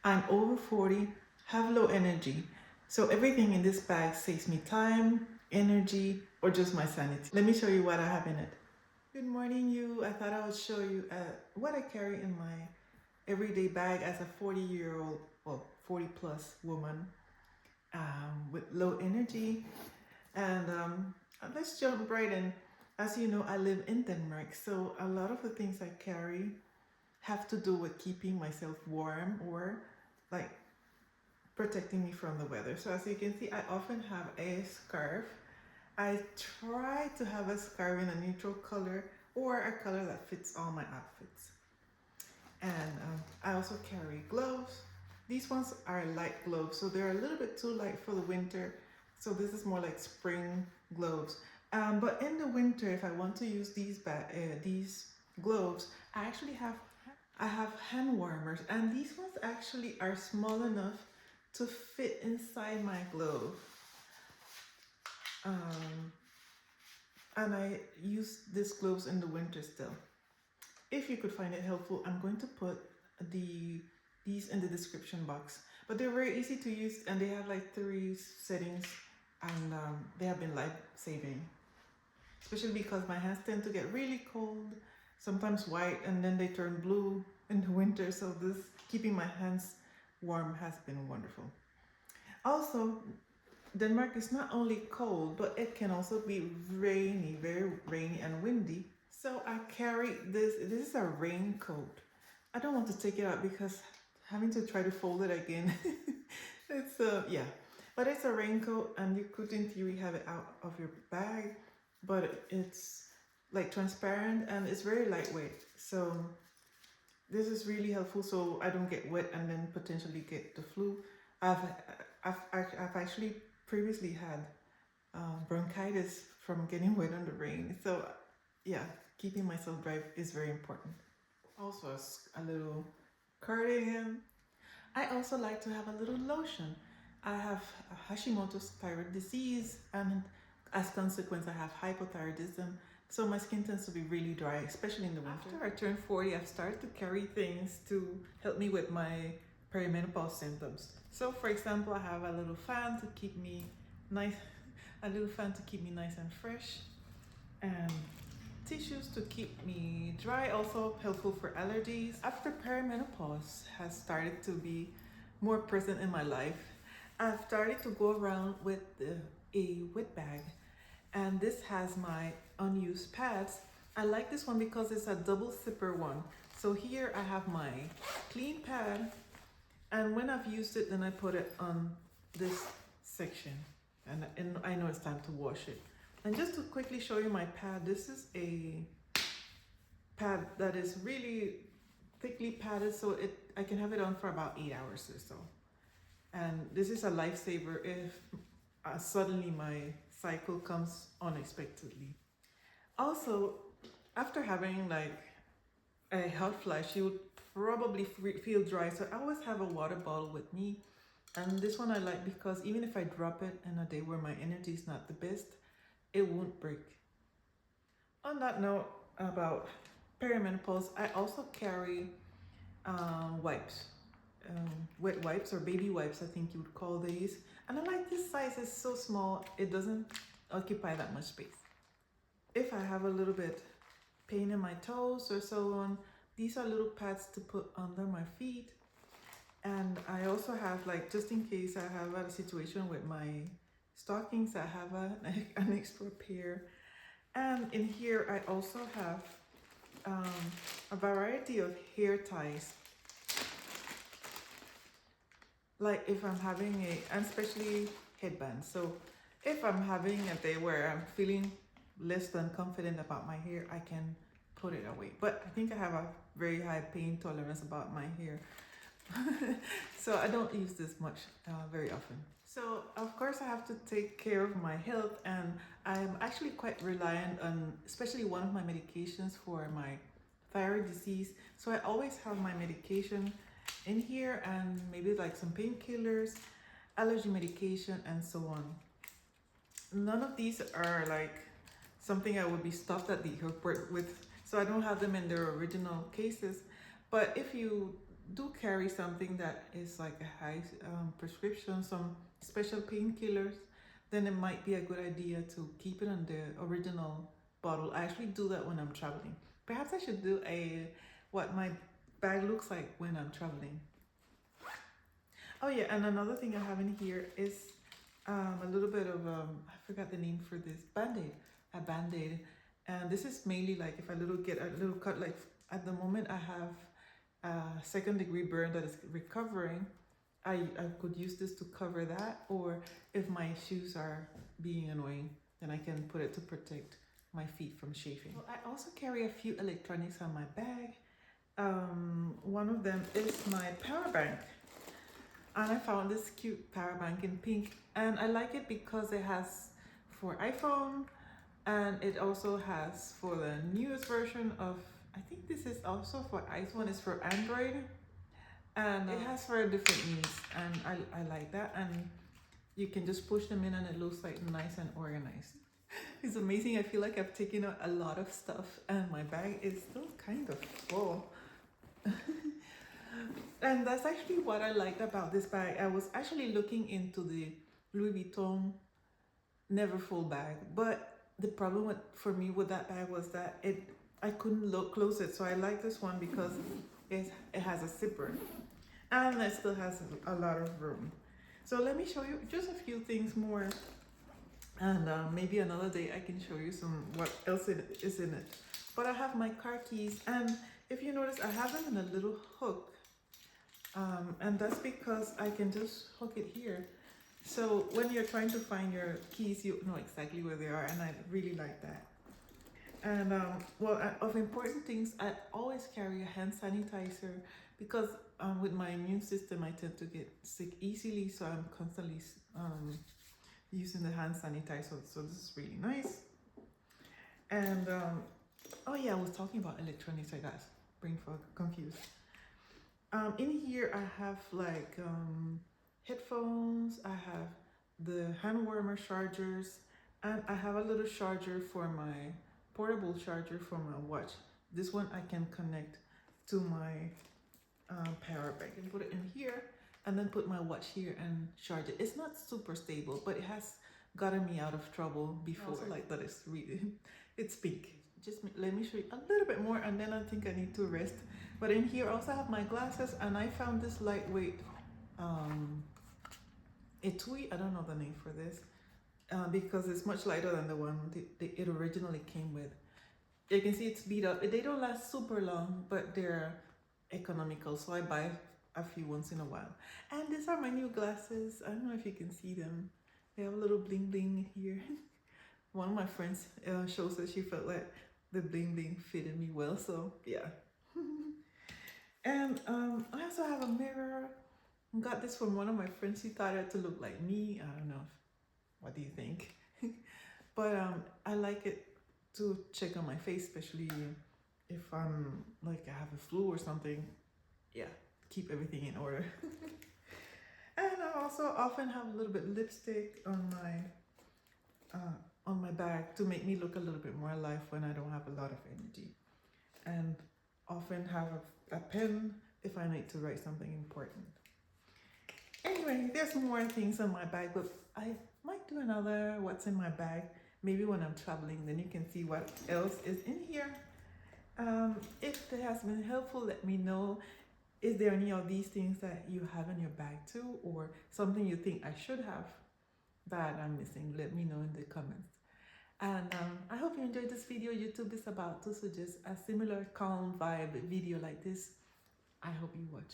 I'm over 40, have low energy. So everything in this bag saves me time, energy, or just my sanity. Let me show you what I have in it. Good morning, you. I thought I would show you what I carry in my everyday bag as a 40-year-old, well, 40 plus woman with low energy. And let's jump right in. As you know, I live in Denmark, so a lot of the things I carry have to do with keeping myself warm or like protecting me from the weather. So as you can see, I often have a scarf. I try to have a scarf in a neutral color or a color that fits all my outfits. And I also carry gloves. These ones are light gloves, so they're a little bit too light for the winter. So this is more like spring gloves. But in the winter, if I want to use these gloves, I have hand warmers, and these ones actually are small enough to fit inside my glove. And I use these gloves in the winter still. If you could find it helpful, I'm going to put these in the description box. But they're very easy to use, and they have like 3 settings, and they have been life-saving. Especially because my hands tend to get really cold, sometimes white, and then they turn blue in the winter. So this keeping my hands warm has been wonderful. Also, Denmark is not only cold, but it can also be rainy, very rainy and windy. So I carry this. This is a raincoat. I don't want to take it out because having to try to fold it again. It's yeah, but it's a raincoat, and you could in theory have it out of your bag, but it's like transparent and it's very lightweight. So this is really helpful, so I don't get wet and then potentially get the flu. I've actually previously had bronchitis from getting wet in the rain. So yeah, keeping myself dry is very important. Also a little cardigan. I also like to have a little lotion. I have Hashimoto's thyroid disease, and as a consequence I have hypothyroidism. So my skin tends to be really dry, especially in the winter. After I turned 40, I've started to carry things to help me with my perimenopause symptoms. So for example, I have a little fan to keep me nice, and fresh, and tissues to keep me dry, also helpful for allergies. After perimenopause has started to be more present in my life, I've started to go around with a wet bag, and this has my unused pads. I like this one because it's a double zipper one. So here I have my clean pad, and when I've used it, then I put it on this section, and I know it's time to wash it. And just to quickly show you my pad, this is a pad that is really thickly padded, so I can have it on for about 8 hours or so. And this is a lifesaver if suddenly my cycle comes unexpectedly. Also, after having like a hot flash, you would probably feel dry, so I always have a water bottle with me. And this one I like because even if I drop it in a day where my energy is not the best, it won't break. On that note about perimenopause, I also carry wipes, wet wipes or baby wipes, I think you would call these. And I like this size, it's so small, it doesn't occupy that much space. If I have a little bit pain in my toes or so on, these are little pads to put under my feet. And I also have, like, just in case I have a situation with my stockings, I have an extra pair. And in here I also have a variety of hair ties. Like if I'm having and especially headbands. So if I'm having a day where I'm feeling less than confident about my hair, I can put it away. But I think I have a very high pain tolerance about my hair. So I don't use this much very often. So of course I have to take care of my health, and I'm actually quite reliant on especially one of my medications for my thyroid disease. So I always have my medication in here, and maybe like some painkillers, allergy medication, and so on. None of these are like something I would be stopped at the airport with, so I don't have them in their original cases. But if you do carry something that is like a high prescription, some special painkillers, then it might be a good idea to keep it on the original bottle. I actually do that when I'm traveling. Perhaps I should do a what my bag looks like when I'm traveling. Oh yeah, and another thing I have in here is a little bit of I forgot the name for this, band-aid, a band-aid. And this is mainly like if I get a little cut, like at the moment I have a second-degree burn that is recovering. I could use this to cover that, or if my shoes are being annoying, then I can put it to protect my feet from chafing. Well, I also carry a few electronics on my bag. One of them is my power bank. And I found this cute power bank in pink, and I like it because it has for iPhone, and it also has for the newest version of, I think this is also for iPhone, it's for Android, and it has for different needs, and I like that. And you can just push them in and it looks like nice and organized. It's amazing. I feel like I've taken out a lot of stuff and my bag is still kind of full. And that's actually what I liked about this bag. I was actually looking into the Louis Vuitton Neverfull bag, but the problem for me with that bag was that I couldn't close it. So I like this one because it has a zipper and it still has a lot of room. So let me show you just a few things more, and maybe another day I can show you what else is in it. But I have my car keys, and if you notice, I have them in a little hook. And that's because I can just hook it here. So when you're trying to find your keys, you know exactly where they are, and I really like that. And well, of important things, I always carry a hand sanitizer because with my immune system, I tend to get sick easily. So I'm constantly using the hand sanitizer. So this is really nice. And oh yeah, I was talking about electronics. I got brain fog, confused. In here I have like headphones, I have the hand warmer chargers, and I have a little charger for my portable charger for my watch. This one I can connect to my power bank and put it in here, and then put my watch here and charge it. It's not super stable, but it has gotten me out of trouble before. I also like that it's really, it's pink. Just let me show you a little bit more, and then I think I need to rest. But in here I also have my glasses, and I found this lightweight etui. I don't know the name for this because it's much lighter than the one it originally came with. You can see it's beat up. They don't last super long, but they're economical, so I buy a few once in a while. And these are my new glasses. I don't know if you can see them. They have a little bling bling here. One of my friends shows that she felt like the bling bling fitted me well, so yeah. And I also have a mirror. Got this from one of my friends. She thought it had to look like me. I don't know. What do you think? But I like it to check on my face, especially if I'm like I have a flu or something. Yeah, keep everything in order. And I also often have a little bit of lipstick on my bag to make me look a little bit more alive when I don't have a lot of energy. And often have a pen if I need to write something important. Anyway, there's more things in my bag, but I might do another what's in my bag maybe when I'm traveling, then you can see what else is in here. If it has been helpful, let me know. Is there any of these things that you have in your bag too, or something you think I should have that I'm missing? Let me know in the comments. And I hope you enjoyed this video. YouTube is about to suggest a similar calm vibe video like this. I hope you watch.